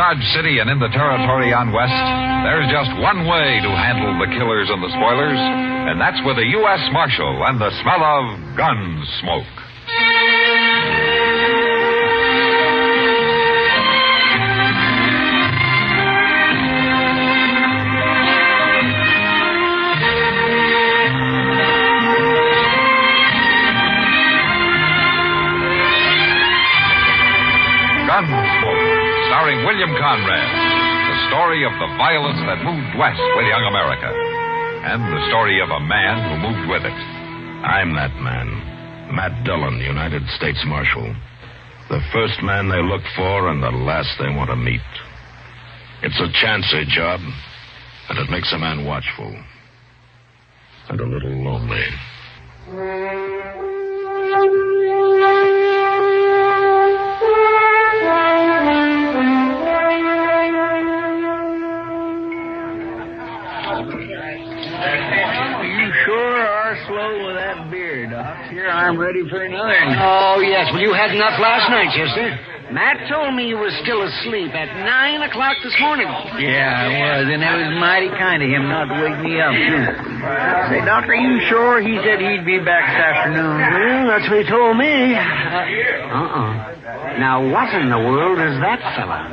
Dodge City and in the territory on West, there's just one way to handle the killers and the spoilers, and that's with a U.S. Marshal and the smell of Gunsmoke. Gunsmoke, starring William Conrad, the story of the violence that moved west with young America, and the story of a man who moved with it. I'm that man, Matt Dillon, United States Marshal. The first man they look for and the last they want to meet. It's a chancy job, and it makes a man watchful and a little lonely. Slow with that beer, Doc. Here, I'm ready for another. Oh, yes. Well, you had enough last night, Chester. Matt told me you were still asleep at 9 o'clock this morning. Yeah, I was, and it was mighty kind of him not to wake me up, too. Say, Doc, are you sure? He said he'd be back this afternoon. Well, that's what he told me. Now, what in the world is that fella?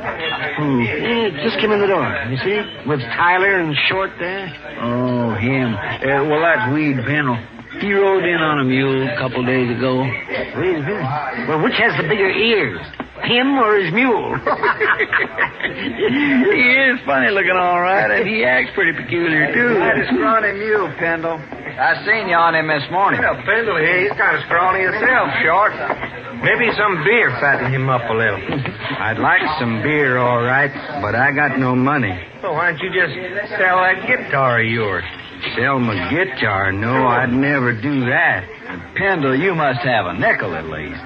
Who? Just came in the door, you see? With Tyler and Short there. Oh, him. Well, that's Weed Pennell. He rode in on a mule a couple days ago. Weed Pennell? Well, which has the bigger ears? Him or his mule? He is funny looking all right, and he acts pretty peculiar, too. That's a scrawny mule, Pendle. I seen you on him this morning. Well, Pendle here, he's kind of scrawny himself, Short. Maybe some beer fattened him up a little. I'd like some beer, all right, but I got no money. Well, why don't you just sell that guitar of yours? Sell my guitar? No, I'd never do that. Pendle, you must have a nickel at least.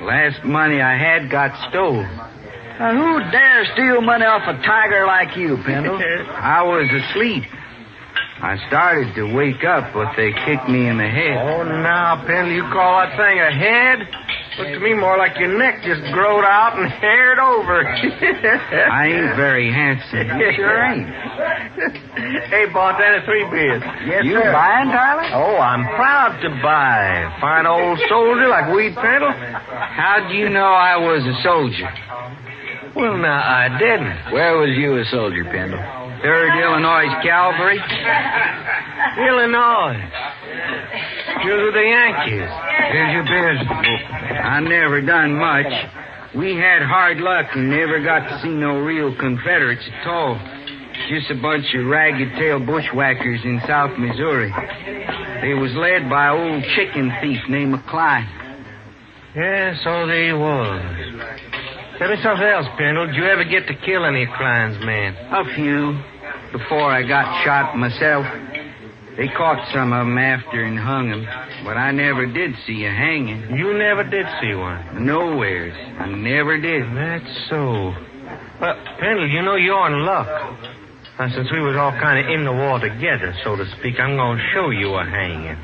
Last money I had got stole. Now, who dare steal money off a tiger like you, Pendle? I was asleep. I started to wake up, but they kicked me in the head. Oh, now, Pendle, you call that thing a head? Looked to me more like your neck just growed out and haired over. I ain't very handsome. You sure ain't. Hey, bartender, 3 beers. Yes, you sir. buying, Tyler? Oh, I'm proud to buy. Fine old soldier like Weed Pendle. How'd you know I was a soldier? Well, now, I didn't. Where was you a soldier, Pendle? 3rd Illinois Cavalry. Illinois. You're with the Yankees. Here's your beers. I never done much. We had hard luck and never got to see no real Confederates at all. Just a bunch of ragged-tailed bushwhackers in South Missouri. They was led by an old chicken thief named McCline. Yeah, so they was. Tell me something else, Pendle. Did you ever get to kill any Klein's men? A few. Before I got shot myself. They caught some of them after and hung them. But I never did see a hanging. You never did see one? Nowheres. I never did. That's so. Well, Pendle, you know you're in luck. Now, since we was all kind of in the war together, so to speak, I'm going to show you a hanging.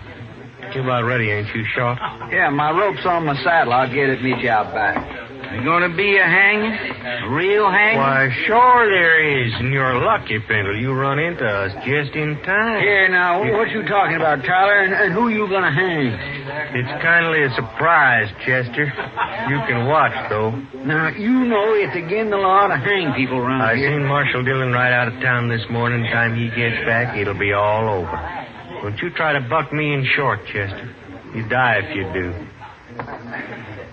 You're about ready, ain't you, Short? Yeah, my rope's on my saddle. I'll get it, meet you out back. There's going to be a hanging? A real hanging? Why, sure there is. And you're lucky, Pendle. You run into us just in time. Here, now, what you talking about, Tyler? And who you going to hang? It's kindly a surprise, Chester. You can watch, though. Now, you know it's against the law to hang people around I here. seen Marshal Dillon right out of town this morning. Time he gets back, it'll be all over. Don't you try to buck me in Short, Chester. You die if you do.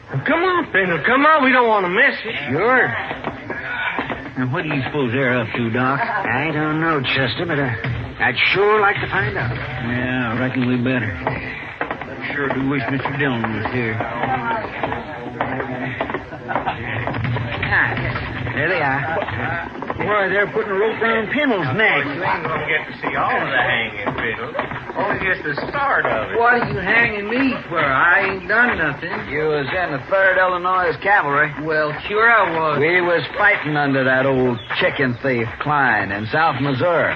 Well, come on, Pendle. Come on. We don't want to miss it. Sure. Now, what do you suppose they're up to, Doc? I don't know, Chester, but I'd sure like to find out. Yeah, I reckon we better. I sure do wish Mr. Dillon was here. There they are. Why, they're putting a rope around Pendle's neck. You ain't going to get to see all of the hanging, Pendle. Only just the start of it. What are you hanging me for? I ain't done nothing. You was in the 3rd Illinois Cavalry. Well, sure I was. We was fighting under that old chicken thief, Klein, in South Missouri.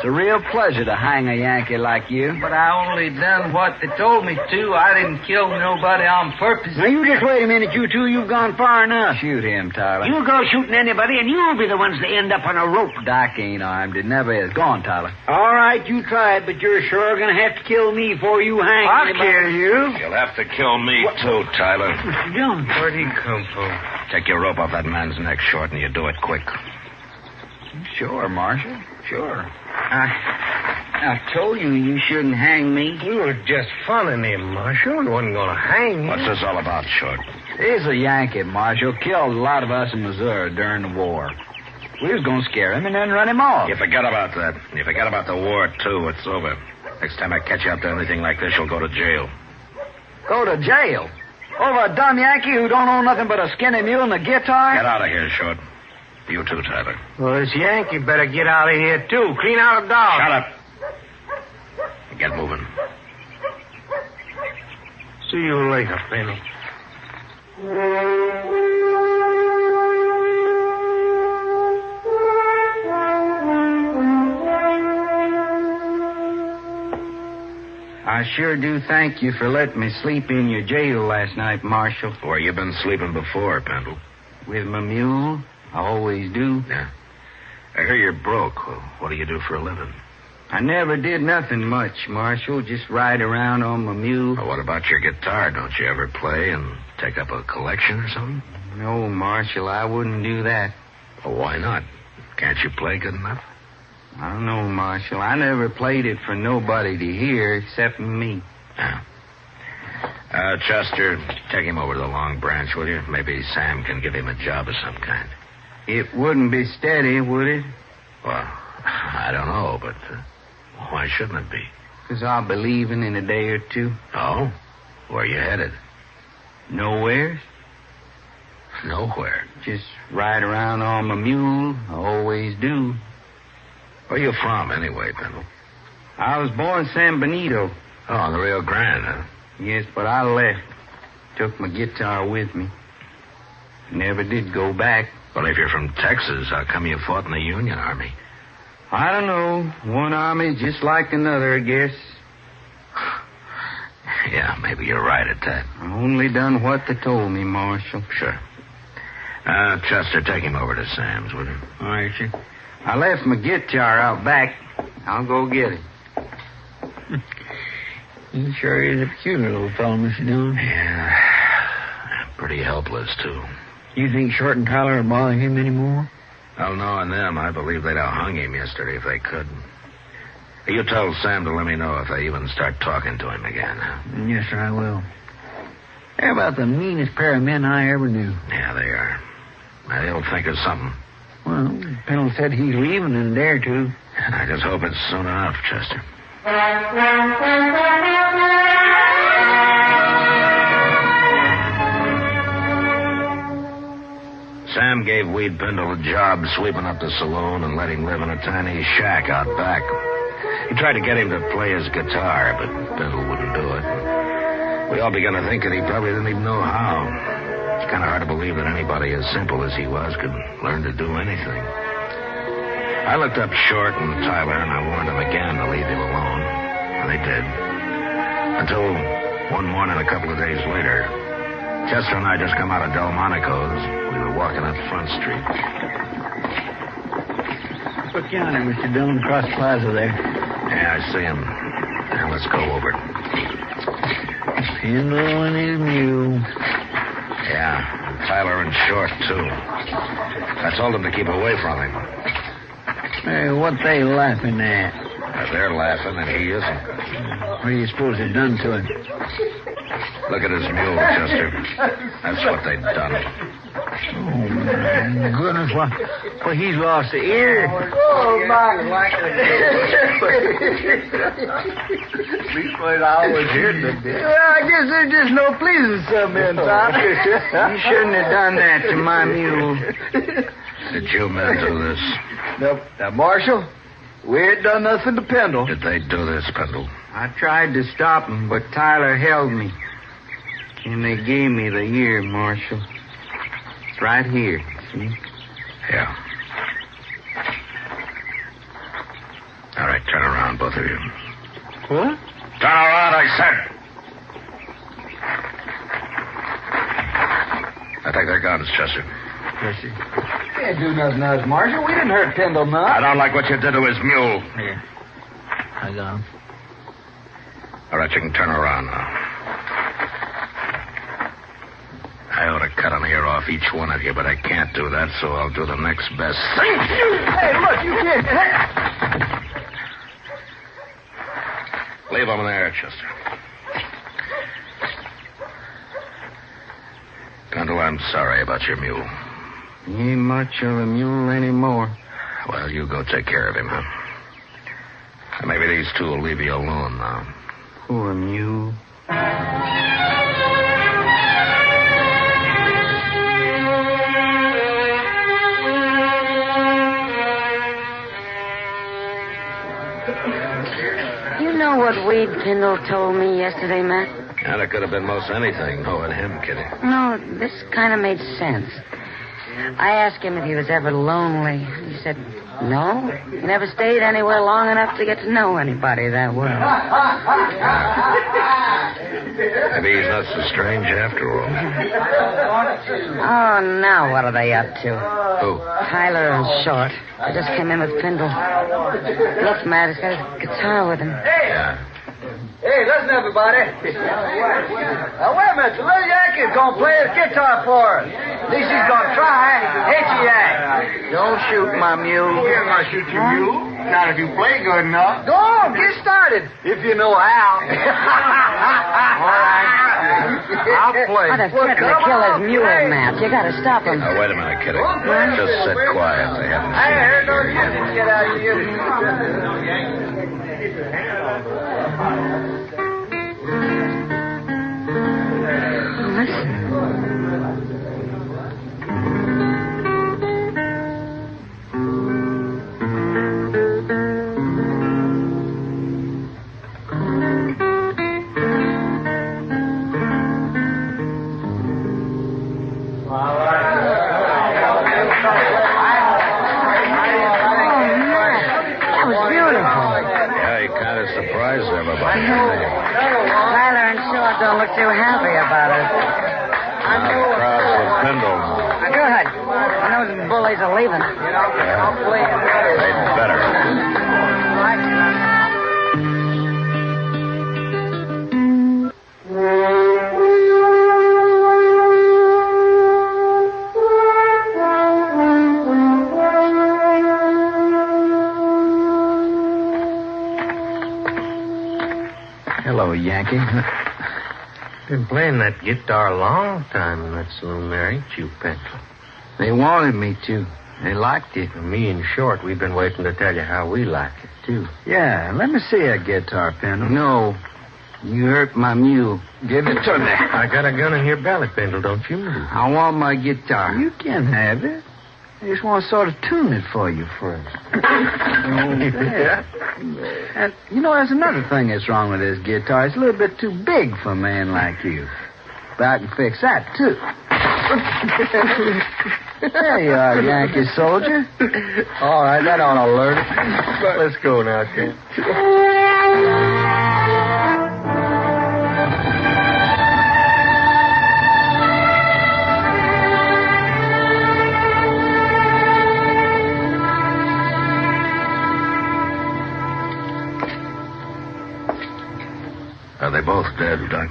It's a real pleasure to hang a Yankee like you. But I only done what they told me to. I didn't kill nobody on purpose. Now, you just wait a minute, you two. You've gone far enough. Shoot him, Tyler. You go shooting anybody, and you'll be the ones that end up on a rope. Doc ain't armed. It never is. Go on, Tyler. All right, you try it, but you're sure going to have to kill me before you hang I'll anybody. kill you. You'll have to kill me, too, Tyler. Mr. Jones. Where'd he come from? Take your rope off that man's neck, Short, and you do it quick. Sure, Marshal. Sure. I told you you shouldn't hang me. We were just funning him, Marshal. We wasn't going to hang him. What's this all about, Short? He's a Yankee, Marshal. Killed a lot of us in Missouri during the war. We was going to scare him and then run him off. You forget about that. You forget about the war, too. It's over. Next time I catch you up to anything like this, you'll go to jail. Go to jail? Over a dumb Yankee who don't own nothing but a skinny mule and a guitar? Get out of here, Short. You too, Tyler. Well, this Yankee better get out of here, too. Clean out a dog. Shut up. Get moving. See you later, Penny. I sure do thank you for letting me sleep in your jail last night, Marshal. Where you been sleeping before, Pendle? With my mule. I always do. Yeah. I hear you're broke. Well, what do you do for a living? I never did nothing much, Marshal. Just ride around on my mule. Well, what about your guitar? Don't you ever play and take up a collection or something? No, Marshal, I wouldn't do that. Well, why not? Can't you play good enough? I don't know, Marshal. I never played it for nobody to hear except for me. Yeah. Chester, take him over to the Long Branch, will you? Maybe Sam can give him a job of some kind. It wouldn't be steady, would it? Well, I don't know, but why shouldn't it be? 'Cause I'll be leaving in a day or two. Oh? Where you headed? Nowhere. Nowhere. Just ride around on my mule. I always do. Where you from, anyway, Pendle? I was born San Benito. Oh, on the Rio Grande, huh? Yes, but I left. Took my guitar with me. Never did go back. Well, if you're from Texas, how come you fought in the Union Army? I don't know. One army just like another, I guess. Yeah, maybe you're right at that. I only done what they told me, Marshal. Sure. Chester, take him over to Sam's, will you? All right, sir. I left my guitar out back. I'll go get it. He sure is a peculiar little fellow, Mr. Dillon. Yeah. Pretty helpless, too. You think Short and Tyler will bother him anymore? Well, knowing them, I believe they'd have hung him yesterday if they could. You tell Sam to let me know if they even start talking to him again. Huh? Yes, sir, I will. They're about the meanest pair of men I ever knew. Yeah, they are. Now, they'll think of something. Well, Pendle said he's leaving in a day or two. I just hope it's soon enough, Chester. Sam gave Weed Pendle a job sweeping up the saloon and let him live in a tiny shack out back. He tried to get him to play his guitar, but Pendle wouldn't do it. We all began to think that he probably didn't even know how. It's kind of hard to believe that anybody as simple as he was could learn to do anything. I looked up Short and Tyler, and I warned them again to leave him alone. And they did. Until one morning a couple of days later, Chester and I just come out of Delmonico's. We were walking up Front Street. Look yonder, Mr. Dillon, across the plaza there. Yeah, I see him. Now let's go over. Pendle and his mule. Yeah, and Tyler and Short, too. I told them to keep away from him. Hey, what they laughing at? They're laughing, and he isn't. What do you suppose they've done to him? Look at his mule, Chester. That's what they've done. Oh, my goodness. Well, he's lost the ear. Oh, my. Leastways, I always heard that. Well, I guess there's just no pleasing some men, Tom. You shouldn't have done that to my mule. Did you men do this? Nope. Now, Marshal, we ain't done nothing to Pendle. Did they do this, Pendle? I tried to stop him, but Tyler held me. And they gave me the ear, Marshal. It's right here, see? Yeah. All right. around, both of you. What? Turn around, I said. Now take their guns, Chester. Yes, sir. Can't do nothing to us, Marshal. We didn't hurt Pendle none. I don't like what you did to his mule. Here. I got him. All right, you can turn around now. I ought to cut an ear off each one of you, but I can't do that, so I'll do the next best thing. Hey, look, you can't. Leave them there, Chester. Pendle, I'm sorry about your mule. He ain't much of a mule anymore. Well, you go take care of him, huh? Maybe these two will leave you alone now. Poor mule. You know what Wade Pendle told me yesterday, Matt? And it could have been most anything, knowing him, Kitty. No, this kind of made sense. I asked him if he was ever lonely. He said, no. He never stayed anywhere long enough to get to know anybody that well. Maybe he's not so strange after all. Oh, now what are they up to? Who? Tyler and Short. They just came in with Pendle. Look, Matt, he's got his guitar with him. Yeah. Hey, listen, everybody. Wait a minute. The little Yankee's going to play his guitar for us. At least he's going to try. Ain't you, Yank? Don't shoot my mule. We're going to shoot your mule. Not if you play good enough. Go on, get started. If you know how. All right. I'll play. Oh, they're threatening to kill his mule, Matt. You got to stop him. Now, wait a minute, Kitty. Just sit quiet. They haven't I seen heard those you here Yankees yet. get out of here. Surprise everybody. Tyler and Short don't look too happy about it. Now the crowd's with Pendle now. Good. I know the bullies are leaving. They'd better. Hello, Yankee. Been playing that guitar a long time in that saloon there, ain't you, Pendle? They wanted me to. They liked it. Me and Short, we've been waiting to tell you how we like it, too. Yeah, let me see that guitar, Pendle. No. You hurt my mule. Give it to me. I got a gun in your belly, Pendle, don't you? I want my guitar. You can have it. I just want to sort of tune it for you first. Yeah. And, you know, there's another thing that's wrong with this guitar. It's a little bit too big for a man like you. But I can fix that, too. There you are, Yankee soldier. All right, that ought to alert it. Let's go now, kid. Are they both dead, Doc?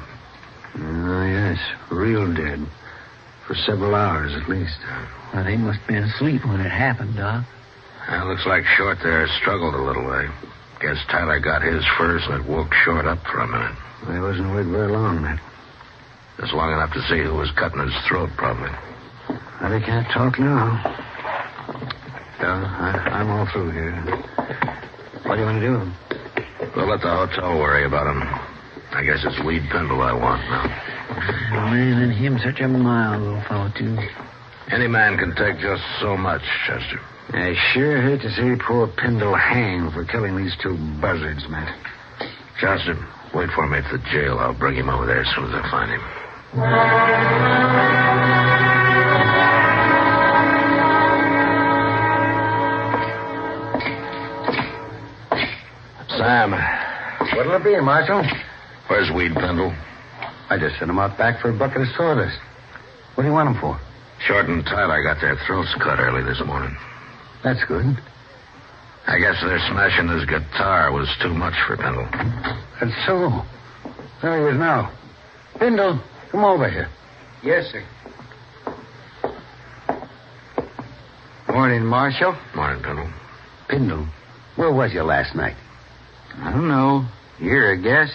Oh, yes, real dead. For several hours, at least. Well, they must have been asleep when it happened, Doc. Well, looks like Short there struggled a little way. Guess Tyler got his first and it woke Short up for a minute. They wasn't with very long, that. Just long enough to see who was cutting his throat, probably. Well, they can't talk now. I'm all through here. What do you want to do? We'll let the hotel worry about him. I guess it's Weed Pendle I want now. Oh, man, and him such a mild little fellow, too. Any man can take just so much, Chester. I sure hate to see poor Pendle hang for killing these two buzzards, Matt. Chester, wait for me at the jail. I'll bring him over there as soon as I find him. Sam, What'll it be, Marshal? where's Weed Pendle? I just sent him out back for a bucket of sawdust. What do you want him for? Short and Tyler got their throats cut early this morning. That's good. I guess their smashing his guitar was too much for Pendle. That's so. There he is now. Bindle, come over here. Yes, sir. Morning, Marshal. Morning, Pendle. Bindle, where was you last night? I don't know. Here, I guess.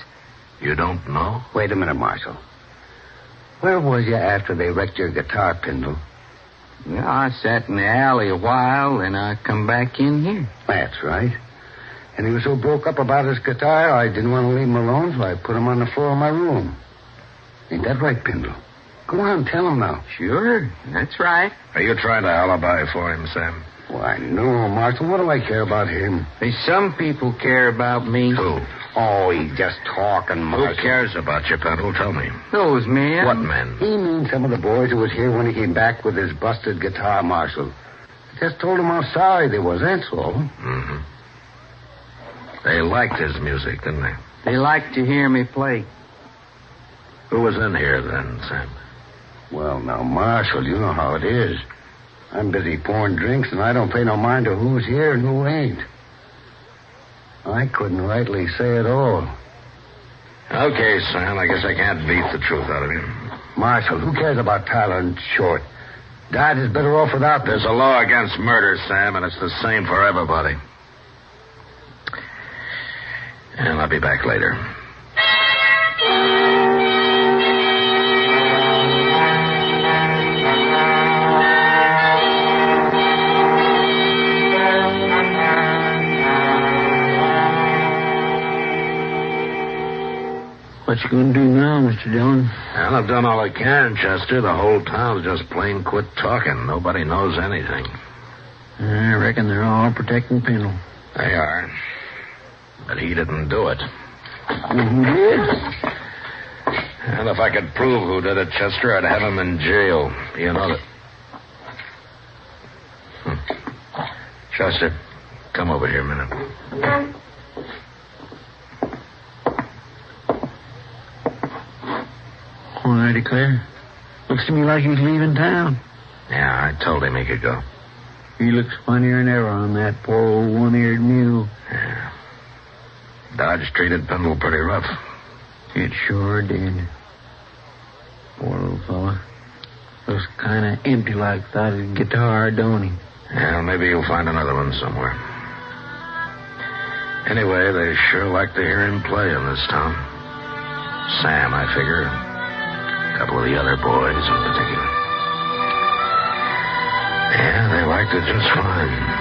You don't know? Wait a minute, Marshal. Where was you after they wrecked your guitar, Bindle? Well, I sat in the alley a while, then I come back in here. That's right. And he was so broke up about his guitar, I didn't want to leave him alone, so I put him on the floor of my room. Ain't that right, Bindle? Go on, tell him now. Sure, that's right. Are you trying to alibi for him, Sam? Why, no, Marshal. What do I care about him? There's some people care about me. Who? Oh, he's just talking, Marshal. Who cares about you, Pendle? Tell me. Those men. What men? He means some of the boys who was here when he came back with his busted guitar, Marshal. I just told him how sorry they was, that's all. Mm-hmm. They liked his music, didn't they? They like to hear me play. Who was in here then, Sam? Well, now, Marshal, you know how it is. I'm busy pouring drinks, and I don't pay no mind to who's here and who ain't. I couldn't rightly say it all. Okay, Sam, I guess I can't beat the truth out of you. Marshal, who cares about Tyler and Short? Dad is better off without There's a law against murder, Sam, and it's the same for everybody. And I'll be back later. What you gonna do now, Mr. Dillon? Well, I've done all I can, Chester. The whole town's just plain quit talking. Nobody knows anything. I reckon they're all protecting Pendle. They are. But he didn't do it. Who did? And if I could prove who did it, Chester, I'd have him in jail. You know that. Chester, come over here a minute. Well, I declare. Looks to me like he's leaving town. Yeah, I told him he could go. He looks funnier than ever on that poor old one-eared mule. Yeah. Dodge treated Pendle pretty rough. It sure did. Poor little fella. Looks kind of empty like without his guitar, don't he? Yeah, maybe you'll find another one somewhere. Anyway, they sure like to hear him play in this town. Sam, I figure. A couple of the other boys in particular. Yeah, they liked it just fine.